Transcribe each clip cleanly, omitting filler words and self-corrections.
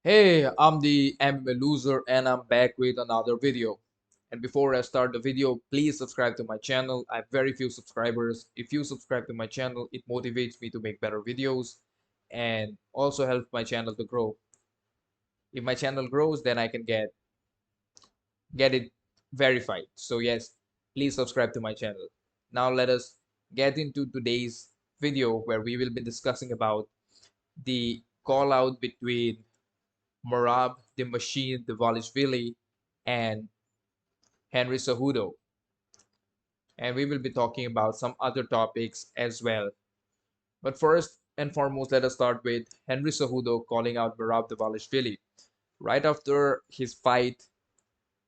Hey, I'm the MMA loser and I'm back with another video. And before I start the video, please subscribe to my channel. I have very few subscribers. If you subscribe to my channel, it motivates me to make better videos and also help my channel to grow. If my channel grows, then I can get it verified. So yes, please subscribe to my channel. Now let us get into today's video where we will be discussing about the call out between Merab the Machine Dvalishvili and Henry Cejudo. And we will be talking about some other topics as well. But first and foremost, let us start with Henry Cejudo calling out Merab Dvalishvili. Right after his fight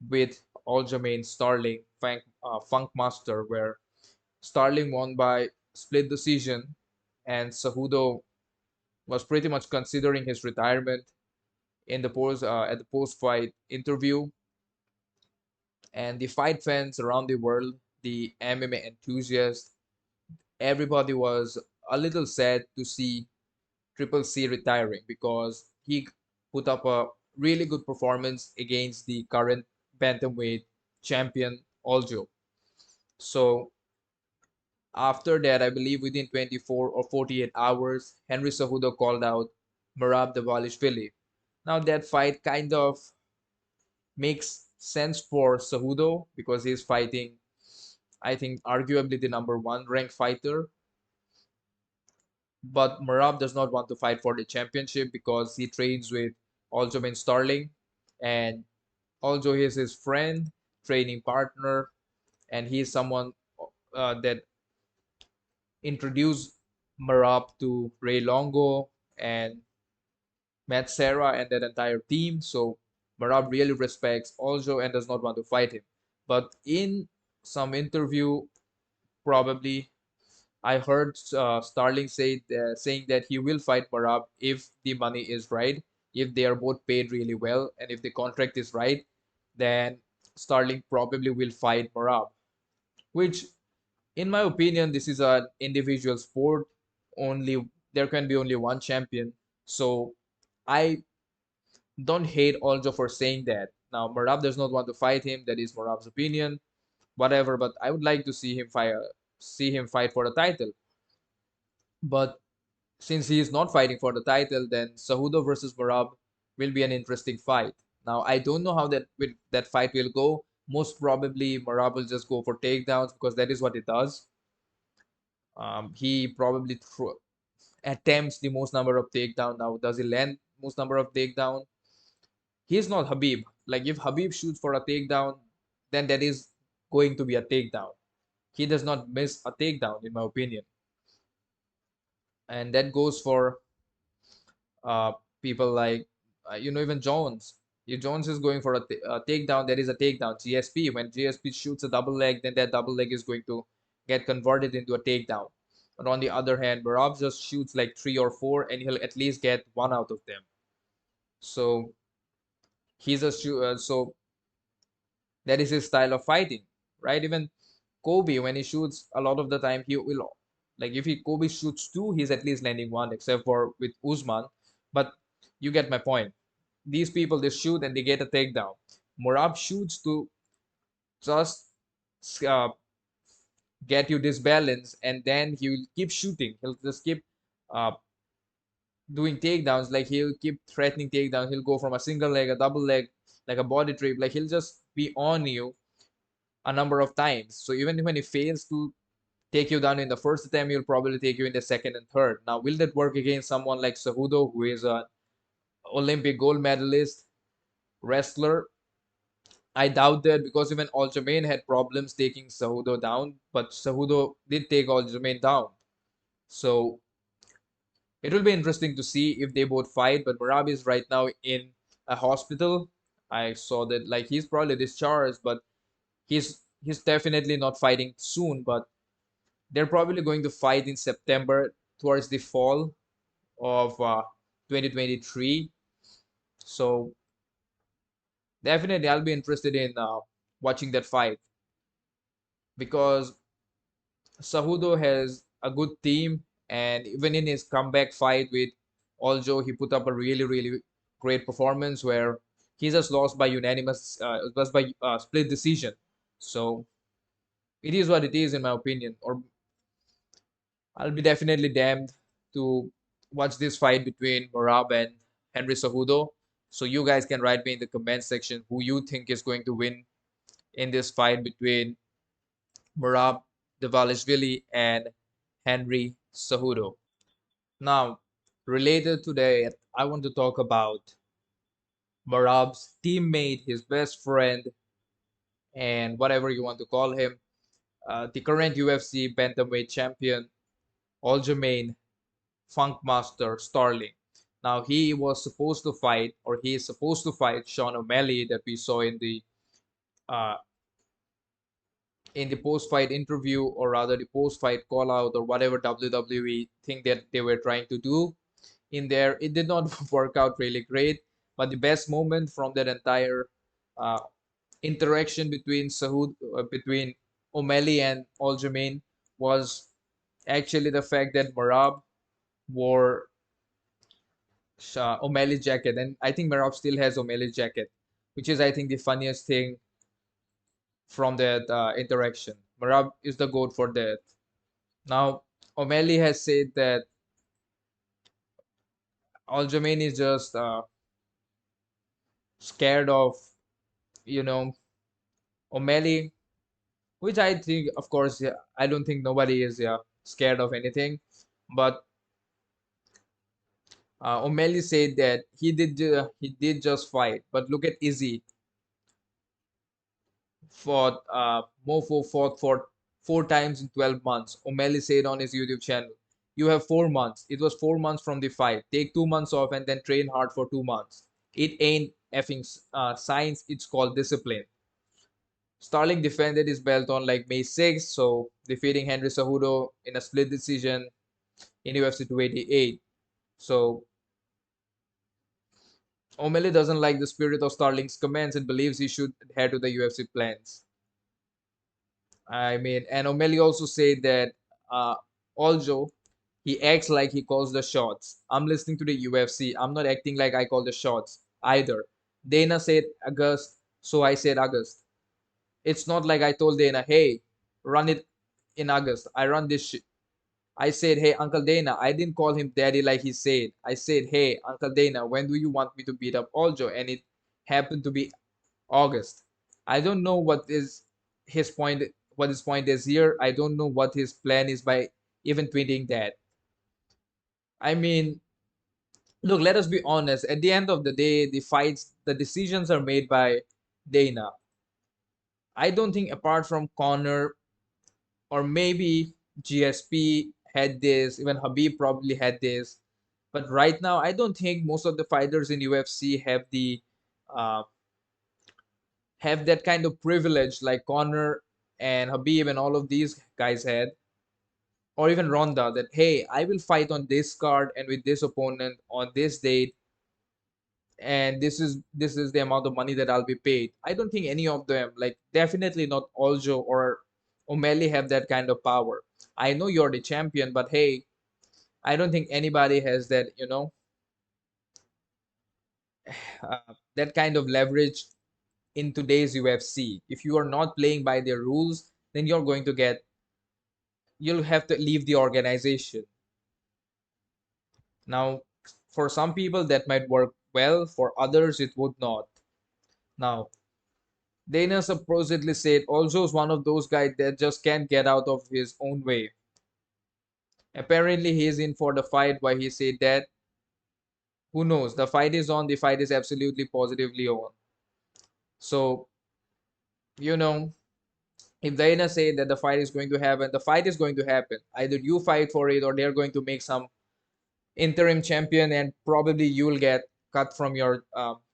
with Aljamain Sterling, Funk Master, where Sterling won by split decision and Cejudo was pretty much considering his retirement in the at the post-fight interview. And the fight fans around the world, the MMA enthusiasts, everybody was a little sad to see Triple C retiring because he put up a really good performance against the current bantamweight champion Aljo. So after that, I believe within 24 or 48 hours, Henry Cejudo called out Merab Dvalishvili. Now that fight kind of makes sense for Cejudo because he's fighting, I think, arguably the number one ranked fighter. But Merab does not want to fight for the championship because he trains with Aljamain Sterling, and Aljo is his friend, training partner, and he's someone that introduced Merab to Ray Longo and Matt Serra and that entire team. So Merab really respects Aljo and does not want to fight him. But in some interview, probably I heard Starling saying that he will fight Merab if the money is right, if they are both paid really well, and if the contract is right, then Starling probably will fight Merab. Which, in my opinion, this is an individual sport. Only there can be only one champion. So I don't hate Aljo for saying that. Now Merab does not want to fight him. That is Merab's opinion. Whatever. But I would like to see him fight for the title. But since he is not fighting for the title, then Cejudo versus Merab will be an interesting fight. Now, I don't know how that fight will go. Most probably, Merab will just go for takedowns because that is what he does. He probably attempts the most number of takedown. Now, does he land most number of takedown? He's not Habib. Like if Habib shoots for a takedown, then that is going to be a takedown. He does not miss a takedown, in my opinion, and that goes for uh, people like even Jones. If Jones is going for a takedown, there is a takedown. GSP, when GSP shoots a double leg, then that double leg is going to get converted into a takedown. But on the other hand, Barab just shoots like three or four, and he'll at least get one out of them. So so that is his style of fighting, right? Even Kobe, when he shoots, a lot of the time he will like if he Kobe shoots two, he's at least landing one, except for with Usman. But you get my point. These people they shoot and they get a takedown. Murab shoots to just uh, get you this balance, and then he will keep shooting. He'll just keep uh, doing takedowns. Like he'll keep threatening takedowns. He'll go from a single leg, a double leg, like a body trip. Like he'll just be on you a number of times. So even when he fails to take you down in the first attempt, he'll probably take you in the second and third. Now, will that work against someone like Cejudo, who is an Olympic gold medalist wrestler? I doubt that because even Aljamain had problems taking Cejudo down, but Cejudo did take Aljamain down. So it will be interesting to see if they both fight. But Merab is right now in a hospital. I saw that like he's probably discharged, but he's definitely not fighting soon. But they're probably going to fight in September towards the fall of 2023. So definitely, I'll be interested in watching that fight because Cejudo has a good team, and even in his comeback fight with Aljo, he put up a really, really great performance where he just lost by split decision. So it is what it is, in my opinion. Or I'll be definitely damned to watch this fight between Merab and Henry Cejudo. So you guys can write me in the comment section who you think is going to win in this fight between Merab Dvalishvili and Henry Cejudo. Now, related to that, I want to talk about Merab's teammate, his best friend, and whatever you want to call him, the current UFC bantamweight champion, Aljamain Sterling. Now he was supposed to fight, or he is supposed to fight Sean O'Malley that we saw uh, in the post-fight interview, or rather the post-fight call-out, or whatever WWE thing that they were trying to do in there. It did not work out really great, but the best moment from that entire uh, interaction between O'Malley and Aljamain was actually the fact that Merab wore O'Malley jacket, and I think Merab still has O'Malley jacket, which is I think the funniest thing from that interaction. Merab is the goat for that. Now O'Malley has said that Aljamain is just scared of you know O'Malley, which I think, of course, yeah, I don't think nobody is scared of anything, but O'Malley said that he did just fight, but look at Izzy fought Mofo fought for 4 times in 12 months. O'Malley said on his YouTube channel, "You have 4 months. It was 4 months from the fight. Take 2 months off and then train hard for 2 months. It ain't effing science. It's called discipline." Starling defended his belt on like May 6th, so defeating Henry Cejudo in a split decision in UFC 288. So O'Malley doesn't like the spirit of Starling's comments and believes he should adhere to the UFC plans. I mean, and O'Malley also said that uh, Aljo, he acts like he calls the shots. I'm listening to the UFC. I'm not acting like I call the shots either. Dana said August, so I said August. It's not like I told Dana, hey, run it in August. I run this shit. I said, hey, Uncle Dana. I didn't call him daddy like he said. I said, hey, Uncle Dana, when do you want me to beat up Aljo? And it happened to be August. I don't know his point, what his point is here. I don't know what his plan is by even tweeting that. I mean, look, let us be honest. At the end of the day, the decisions are made by Dana. I don't think apart from Connor or maybe GSP had this, even Habib probably had this. But right now, I don't think most of the fighters in UFC uh, have that kind of privilege like Connor and Habib and all of these guys had, or even Ronda. That hey, I will fight on this card and with this opponent on this date, and this is the amount of money that I'll be paid. I don't think any of them, like definitely not Aljo or O'Malley, have that kind of power. I know you're the champion, but hey, I don't think anybody has that, that kind of leverage in today's UFC. If you are not playing by their rules, then you'll have to leave the organization. Now, for some people that might work well, for others it would not. Now, Dana supposedly said also is one of those guys that just can't get out of his own way. Apparently, he's in for the fight. Why he said that? Who knows? The fight is on. The fight is absolutely positively on. So, you know, if Dana said that the fight is going to happen, the fight is going to happen. Either you fight for it or they're going to make some interim champion, and probably you'll get cut from your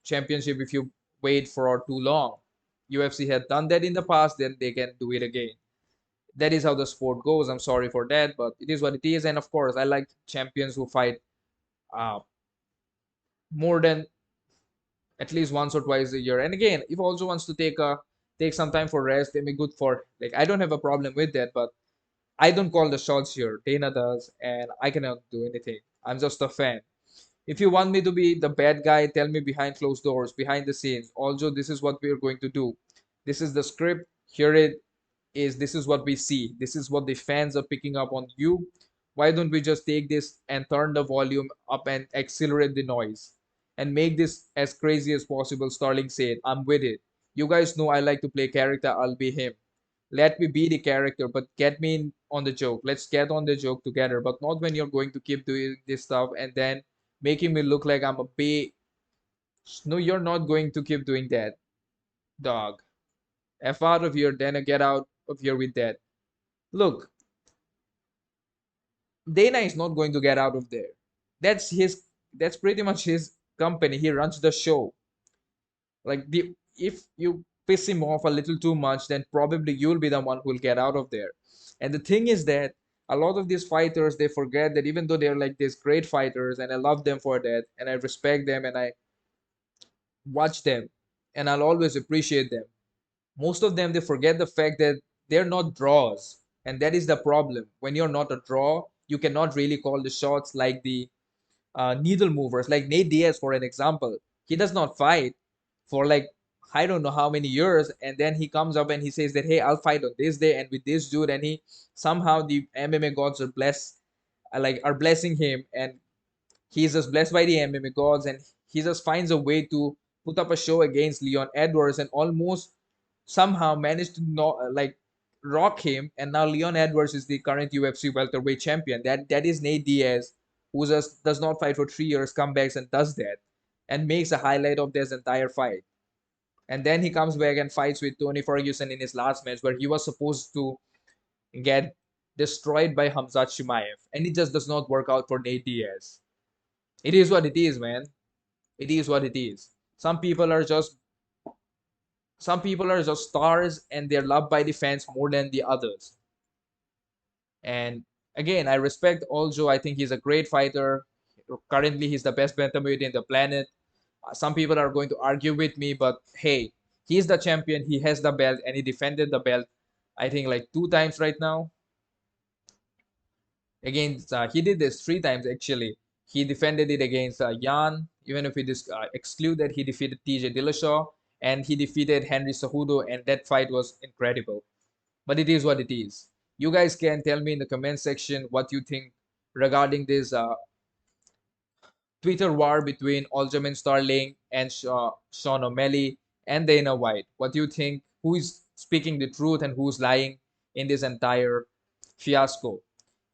championship if you wait for too long. UFC had done that in the past, then they can do it again. That is how the sport goes. I'm sorry for that, but it is what it is. And of course, I like champions who fight uh, more than at least once or twice a year. And again, if also wants to take some time for rest, they may good for, like, I don't have a problem with that, but I don't call the shots here. Dana does, and I cannot do anything. I'm just a fan. If you want me to be the bad guy, tell me behind closed doors, behind the scenes. Also, this is what we are going to do. This is the script. Here it is. This is what we see. This is what the fans are picking up on you. Why don't we just take this and turn the volume up and accelerate the noise and make this as crazy as possible? Sterling said, I'm with it. You guys know I like to play character. I'll be him. Let me be the character, but get me in on the joke. Let's get on the joke together, but not when you're going to keep doing this stuff and then making me look like I'm a bay. No, you're not going to keep doing that, dog. F out of here, then get out of here with that. Look, Dana is not going to get out of there. That's his. That's pretty much his company. He runs the show. Like the if you piss him off a little too much, then probably you'll be the one who'll get out of there. And the thing is that a lot of these fighters, they forget that even though they're like these great fighters, and I love them for that, and I respect them, and I watch them, and I'll always appreciate them. Most of them, they forget the fact that they're not draws, and that is the problem. When you're not a draw, you cannot really call the shots like the needle movers, like Nate Diaz, for an example. He does not fight for like I don't know how many years, and then he comes up and he says that hey, I'll fight on this day and with this dude, and he somehow the MMA gods are blessed, are blessing him, and he's just blessed by the MMA gods, and he just finds a way to put up a show against Leon Edwards and almost somehow managed to not rock him, and now Leon Edwards is the current UFC welterweight champion. That is Nate Diaz, who just does not fight for 3 years, comebacks and does that, and makes a highlight of this entire fight. And then he comes back and fights with Tony Ferguson in his last match, where he was supposed to get destroyed by Hamzat Chimaev, and it just does not work out for Nate Diaz. It is what it is, man. It is what it is. Some people are just stars, and they're loved by the fans more than the others. And again, I respect Aljo. I think he's a great fighter. Currently, he's the best bantamweight in the planet. Some people are going to argue with me, but hey, he's the champion. He has the belt, and he defended the belt, I think, like 2 times right now. Against he did this 3 times actually. He defended it against Jan. Even if we exclude that, he defeated TJ Dillashaw and he defeated Henry Cejudo, and that fight was incredible. But it is what it is. You guys can tell me in the comment section what you think regarding this Twitter war between Aljamain Sterling and Sean O'Malley and Dana White. What do you think? Who is speaking the truth and who's lying in this entire fiasco?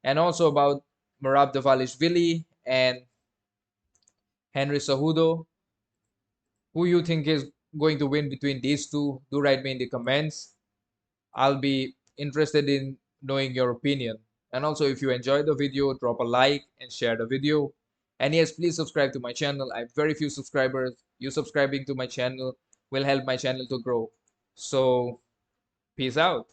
And also about Merab Dvalishvili and Henry Cejudo. Who you think is going to win between these two? Do write me in the comments. I'll be interested in knowing your opinion. And also, if you enjoyed the video, drop a like and share the video. And yes, please subscribe to my channel. I have very few subscribers. You subscribing to my channel will help my channel to grow. So, peace out.